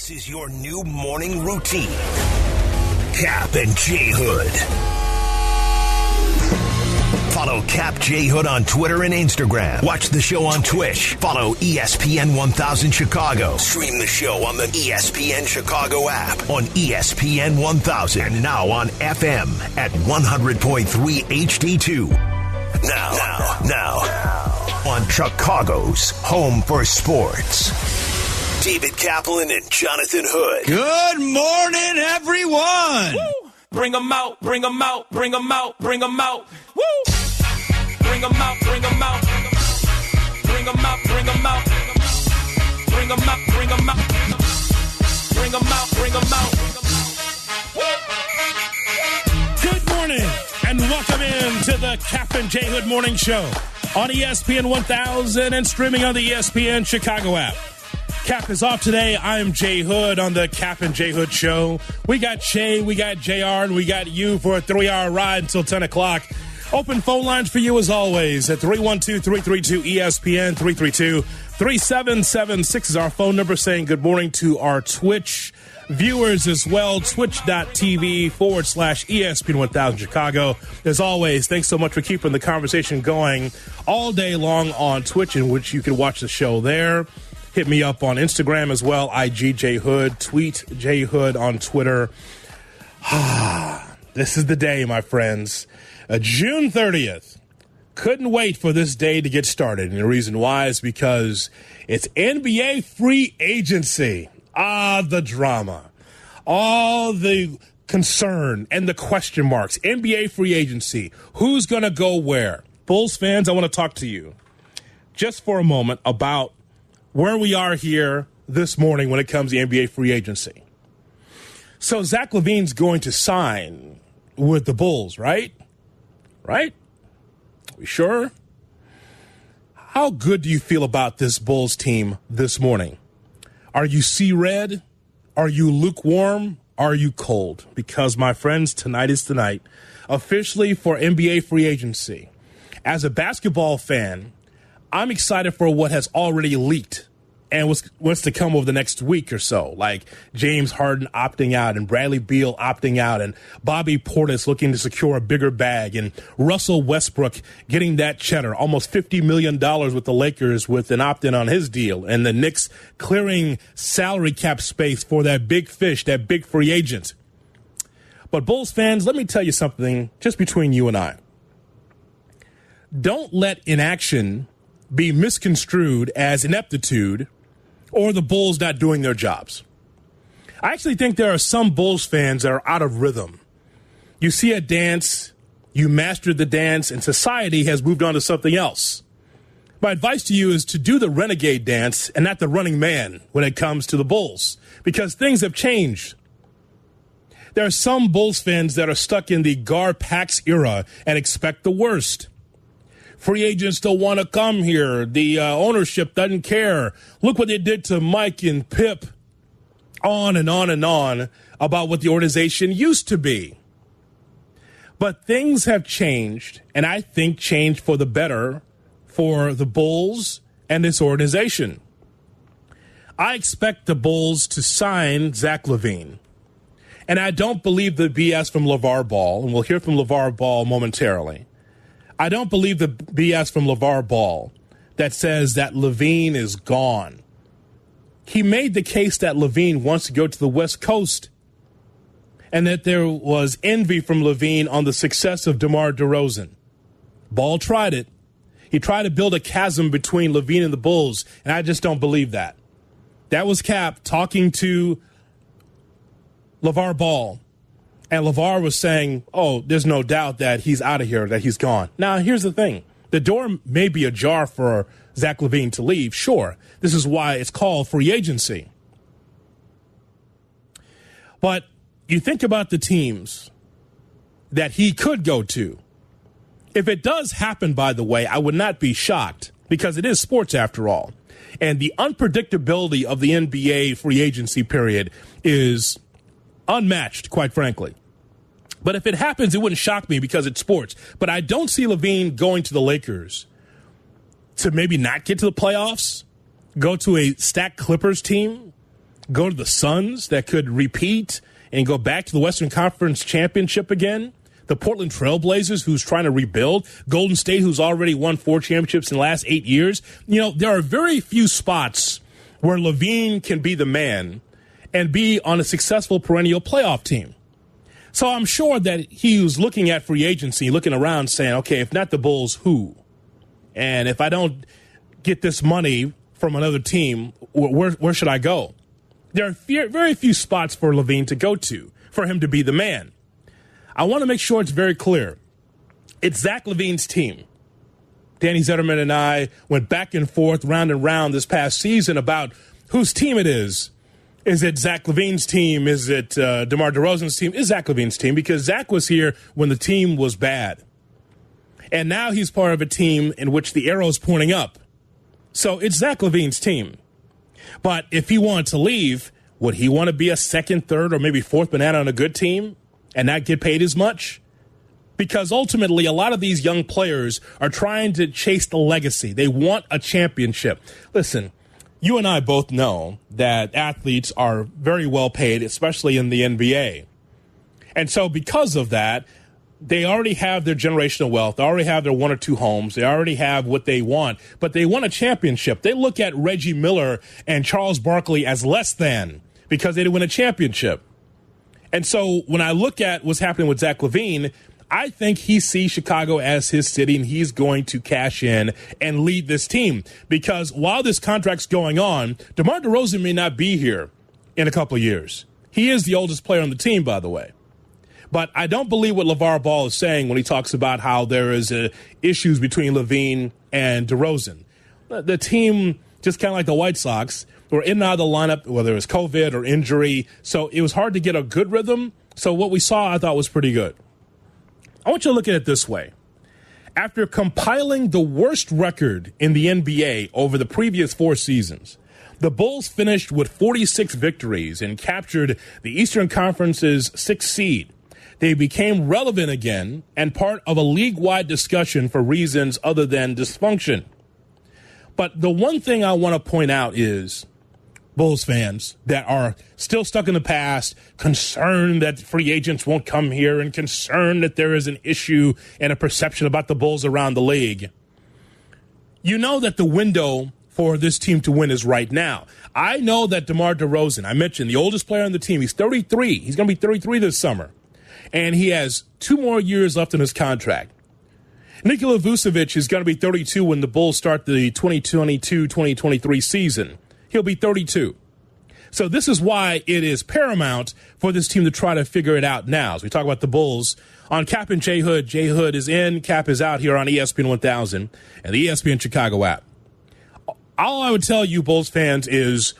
This is your new morning routine. Cap and J Hood. Follow Cap J Hood on Twitter and Instagram. Watch the show on Twitch. Follow ESPN 1000 Chicago. Stream the show on the ESPN Chicago app, on ESPN 1000, and now on FM at 100.3 HD2. Now, on Chicago's home for sports. David Kaplan and Jonathan Hood. Good morning, everyone. Woo! Bring them out, bring them out, bring them out, bring them out. Woo! Bring them out, bring them out. Bring them out, bring them out. Bring them out, bring them out. Bring them out, bring them out. Good morning, and welcome in to the Cap and J Hood Morning Show on ESPN 1000 and streaming on the ESPN Chicago app. Cap is off today. I'm Jay Hood on the Cap and J Hood Show. We got Shay, we got JR, and we got you for a 3-hour ride until 10 o'clock. Open phone lines for you as always at 312-332-ESPN, 332-3776 is our phone number, saying good morning to our Twitch viewers as well, twitch.tv/ESPN 1000 Chicago. As always, thanks so much for keeping the conversation going all day long on Twitch, in which you can watch the show there. Hit me up on Instagram as well, IG J Hood, tweet J Hood on Twitter. This is the day, my friends. June 30th. Couldn't wait for this day to get started. And the reason why is because it's NBA free agency. The drama. All the concern and the question marks. NBA free agency. Who's going to go where? Bulls fans, I want to talk to you just for a moment about where we are here this morning when it comes to NBA free agency. So Zach Lavine's going to sign with the Bulls, right? Right? We sure? How good do you feel about this Bulls team this morning? Are you sea red? Are you lukewarm? Are you cold? Because, my friends, tonight is tonight, officially for NBA free agency. As a basketball fan, I'm excited for what has already leaked and what's to come over the next week or so, like James Harden opting out and Bradley Beal opting out and Bobby Portis looking to secure a bigger bag and Russell Westbrook getting that cheddar, almost $50 million with the Lakers with an opt-in on his deal, and the Knicks clearing salary cap space for that big fish, that big free agent. But Bulls fans, let me tell you something just between you and I. Don't let inaction be misconstrued as ineptitude or the Bulls not doing their jobs. I actually think there are some Bulls fans that are out of rhythm. You see a dance, you mastered the dance, and society has moved on to something else. My advice to you is to do the renegade dance and not the running man when it comes to the Bulls, because things have changed. There are some Bulls fans that are stuck in the Gar-Pax era and expect the worst. Free agents don't want to come here. The ownership doesn't care. Look what they did to Mike and Pip. On and on and on about what the organization used to be. But things have changed, and I think changed for the better for the Bulls and this organization. I expect the Bulls to sign Zach Lavine. And I don't believe the BS from LeVar Ball, and we'll hear from LeVar Ball momentarily. I don't believe the BS from LeVar Ball that says that Lavine is gone. He made the case that Lavine wants to go to the West Coast and that there was envy from Lavine on the success of DeMar DeRozan. Ball tried it. He tried to build a chasm between Lavine and the Bulls, and I just don't believe that. That was Cap talking to LeVar Ball. And LeVar was saying, oh, there's no doubt that he's out of here, that he's gone. Now, here's the thing. The door may be ajar for Zach Lavine to leave. Sure, this is why it's called free agency. But you think about the teams that he could go to. If it does happen, by the way, I would not be shocked because it is sports after all. And the unpredictability of the NBA free agency period is unmatched, quite frankly. But if it happens, it wouldn't shock me because it's sports. But I don't see Lavine going to the Lakers to maybe not get to the playoffs, go to a stacked Clippers team, go to the Suns that could repeat and go back to the Western Conference Championship again. The Portland Trailblazers, who's trying to rebuild. Golden State, who's already won 4 championships in the last 8 years. There are very few spots where Lavine can be the man and be on a successful perennial playoff team. So I'm sure that he was looking at free agency, looking around saying, okay, if not the Bulls, who? And if I don't get this money from another team, where should I go? There are very few spots for Lavine to go to, for him to be the man. I want to make sure it's very clear. It's Zach Lavine's team. Danny Zetterman and I went back and forth, round and round this past season about whose team it is. Is it Zach Lavine's team? Is it DeMar DeRozan's team? It's Zach Lavine's team because Zach was here when the team was bad. And now he's part of a team in which the arrow's pointing up. So it's Zach Lavine's team. But if he wanted to leave, would he want to be a second, third, or maybe fourth banana on a good team and not get paid as much? Because ultimately, a lot of these young players are trying to chase the legacy. They want a championship. Listen, you and I both know that athletes are very well paid, especially in the NBA. And so because of that, they already have their generational wealth. They already have their 1 or 2 homes. They already have what they want. But they want a championship. They look at Reggie Miller and Charles Barkley as less than because they didn't win a championship. And so when I look at what's happening with Zach Lavine, I think he sees Chicago as his city, and he's going to cash in and lead this team. Because while this contract's going on, DeMar DeRozan may not be here in a couple of years. He is the oldest player on the team, by the way. But I don't believe what LeVar Ball is saying when he talks about how there is issues between Lavine and DeRozan. The team, just kind of like the White Sox, were in and out of the lineup, whether it was COVID or injury. So it was hard to get a good rhythm. So what we saw, I thought, was pretty good. I want you to look at it this way. After compiling the worst record in the NBA over the previous 4 seasons, the Bulls finished with 46 victories and captured the Eastern Conference's 6th seed. They became relevant again and part of a league-wide discussion for reasons other than dysfunction. But the one thing I want to point out is Bulls fans that are still stuck in the past, concerned that free agents won't come here and concerned that there is an issue and a perception about the Bulls around the league. You know that the window for this team to win is right now. I know that DeMar DeRozan, I mentioned the oldest player on the team, he's 33. He's going to be 33 this summer. And he has 2 more years left in his contract. Nikola Vucevic is going to be 32 when the Bulls start the 2022-2023 season. He'll be 32. So this is why it is paramount for this team to try to figure it out now. As we talk about the Bulls on Cap and J Hood. J Hood is in, Cap is out here on ESPN 1000 and the ESPN Chicago app. All I would tell you, Bulls fans, is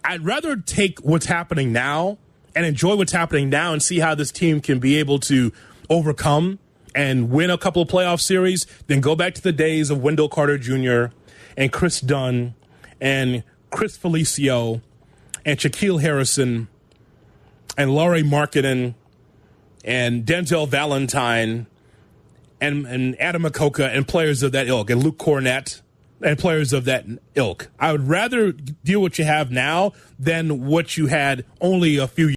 I'd rather take what's happening now and enjoy what's happening now and see how this team can be able to overcome and win a couple of playoff series than go back to the days of Wendell Carter Jr. and Chris Dunn and Chris Felicio and Shaquille Harrison and Lauri Markkanen and Denzel Valentine and Adam Makoka and players of that ilk and Luke Cornett and players of that ilk. I would rather deal with what you have now than what you had only a few years